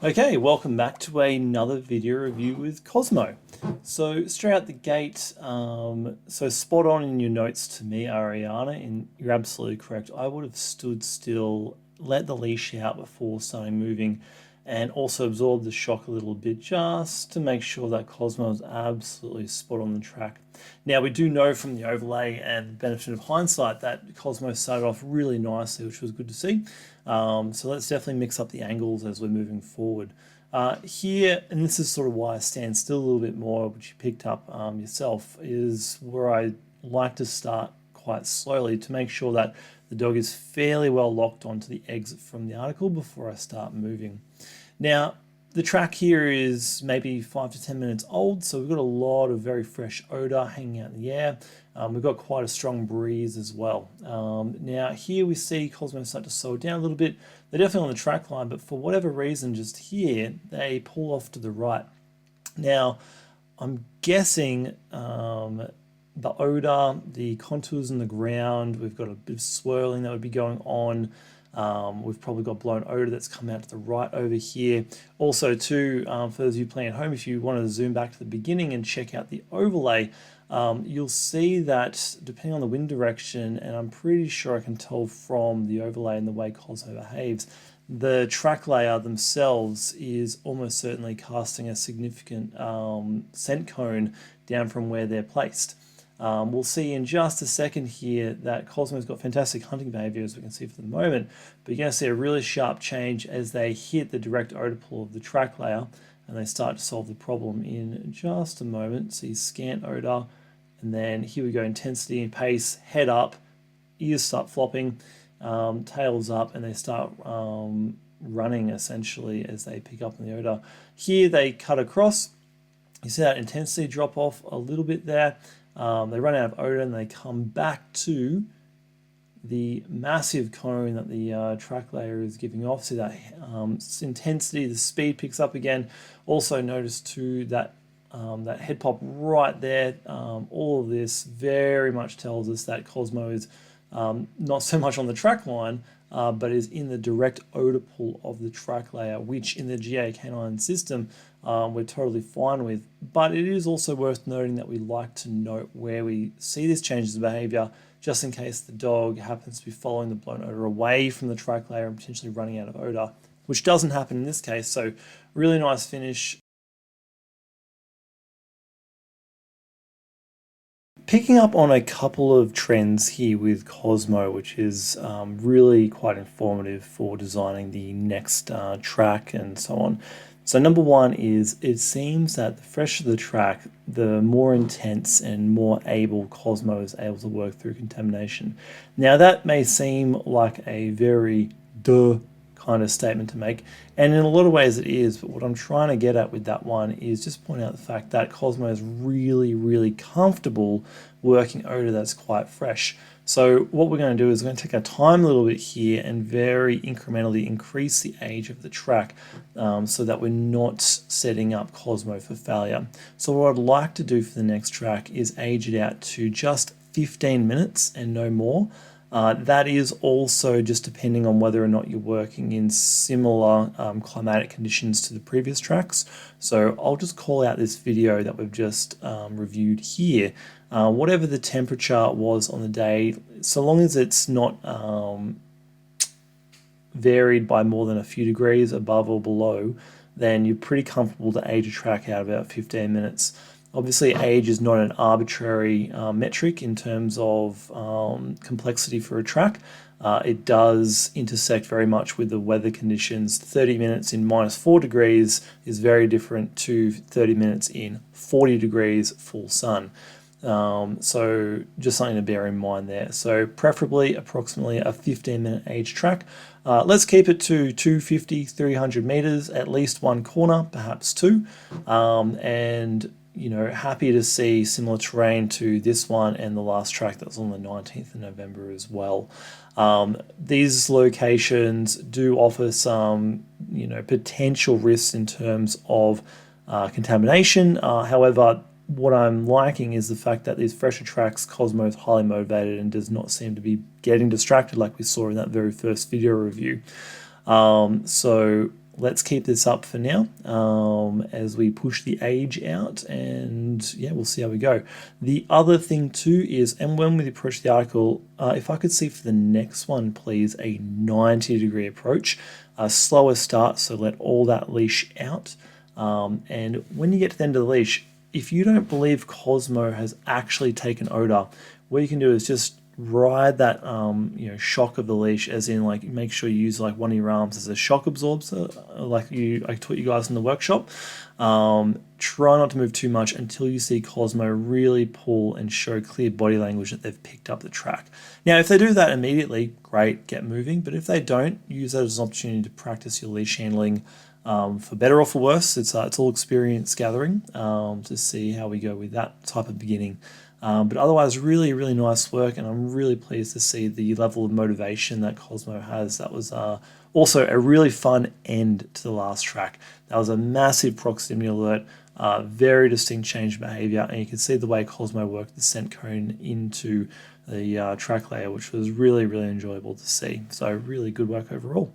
Okay, welcome back to another video review with Cosmo. So straight out the gate, so spot on in your notes to me, Ariana, and you're absolutely correct. I would have stood still, let the leash out before starting moving, and also absorbed the shock a little bit just to make sure that Cosmo is absolutely spot on the track. Now, we do know from the overlay and benefit of hindsight that Cosmo started off really nicely, which was good to see. So let's definitely mix up the angles as we're moving forward. Here, and this is sort of why I stand still a little bit more, which you picked up yourself, is where I like to start quite slowly to make sure that the dog is fairly well locked onto the exit from the article before I start moving. Now, the track here is maybe 5 to 10 minutes old, so we've got a lot of very fresh odor hanging out in the air. We've got quite a strong breeze as well. Now here we see Cosmo start to slow down a little bit. They're definitely on the track line, but for whatever reason, just here, they pull off to the right. Now, I'm guessing the odor, the contours in the ground, we've got a bit of swirling that would be going on. We've probably got blown odor that's come out to the right over here. Also too, for those of you playing at home, if you want to zoom back to the beginning and check out the overlay, you'll see that depending on the wind direction, and I'm pretty sure I can tell from the overlay and the way Cosmo behaves, the track layer themselves is almost certainly casting a significant scent cone down from where they're placed. We'll see in just a second here that Cosmo's got fantastic hunting behavior, as we can see for the moment, but you're going to see a really sharp change as they hit the direct odor pool of the track layer and they start to solve the problem in just a moment. See scant odor, and then here we go, intensity and pace, head up, ears start flopping, tails up, and they start running essentially as they pick up on the odor. Here they cut across. You see that intensity drop off a little bit there. They run out of odor and they come back to the massive cone that the track layer is giving off. See that intensity, the speed picks up again. Also notice too that that head pop right there. All of this very much tells us that Cosmo is not so much on the track line, but is in the direct odor pool of the track layer, which in the GAK9 system we're totally fine with. But it is also worth noting that we like to note where we see these changes of behavior, just in case the dog happens to be following the blown odor away from the track layer and potentially running out of odor, which doesn't happen in this case. So really nice finish. Picking up on a couple of trends here with Cosmo, which is really quite informative for designing the next track and so on. So number one is it seems that the fresher the track, the more intense and more able Cosmo is able to work through contamination. Now that may seem like a very duh kind of statement to make, and in a lot of ways it is, but what I'm trying to get at with that one is just point out the fact that Cosmo is really comfortable working odor that's quite fresh. So what we're going to do is we're going to take our time a little bit here and very incrementally increase the age of the track so that we're not setting up Cosmo for failure. So what I'd like to do for the next track is age it out to just 15 minutes and no more. That is also just depending on whether or not you're working in similar climatic conditions to the previous tracks. So I'll just call out this video that we've just reviewed here. Whatever the temperature was on the day, so long as it's not varied by more than a few degrees above or below, then you're pretty comfortable to age a track out about 15 minutes. Obviously, age is not an arbitrary metric in terms of complexity for a track. It does intersect very much with the weather conditions. 30 minutes in -4 degrees is very different to 30 minutes in 40 degrees full sun. So just something to bear in mind there. So preferably approximately a 15-minute age track. Let's keep it to 250, 300 meters, at least one corner, perhaps two. And you know, happy to see similar terrain to this one and the last track that was on the 19th of November as well. These locations do offer some, you know, potential risks in terms of contamination. However, what I'm liking is the fact that these fresher tracks, Cosmo is highly motivated and does not seem to be getting distracted like we saw in that very first video review. So let's keep this up for now as we push the age out, and yeah, we'll see how we go. The other thing too is, and when we approach the article, if I could see for the next one, please, a 90-degree approach, a slower start, so let all that leash out. And when you get to the end of the leash, if you don't believe Cosmo has actually taken odor, what you can do is just ride that shock of the leash, as in like make sure you use like one of your arms as a shock absorber, like I taught you guys in the workshop. Try not to move too much until you see Cosmo really pull and show clear body language that they've picked up the track. Now, if they do that immediately, great, get moving. But if they don't, use that as an opportunity to practice your leash handling. For better or for worse, it's all experience gathering to see how we go with that type of beginning. But otherwise, really, really nice work, and I'm really pleased to see the level of motivation that Cosmo has. That was also a really fun end to the last track. That was a massive proximity alert, very distinct change in behavior, and you can see the way Cosmo worked the scent cone into the track layer, which was really, really enjoyable to see. So really good work overall.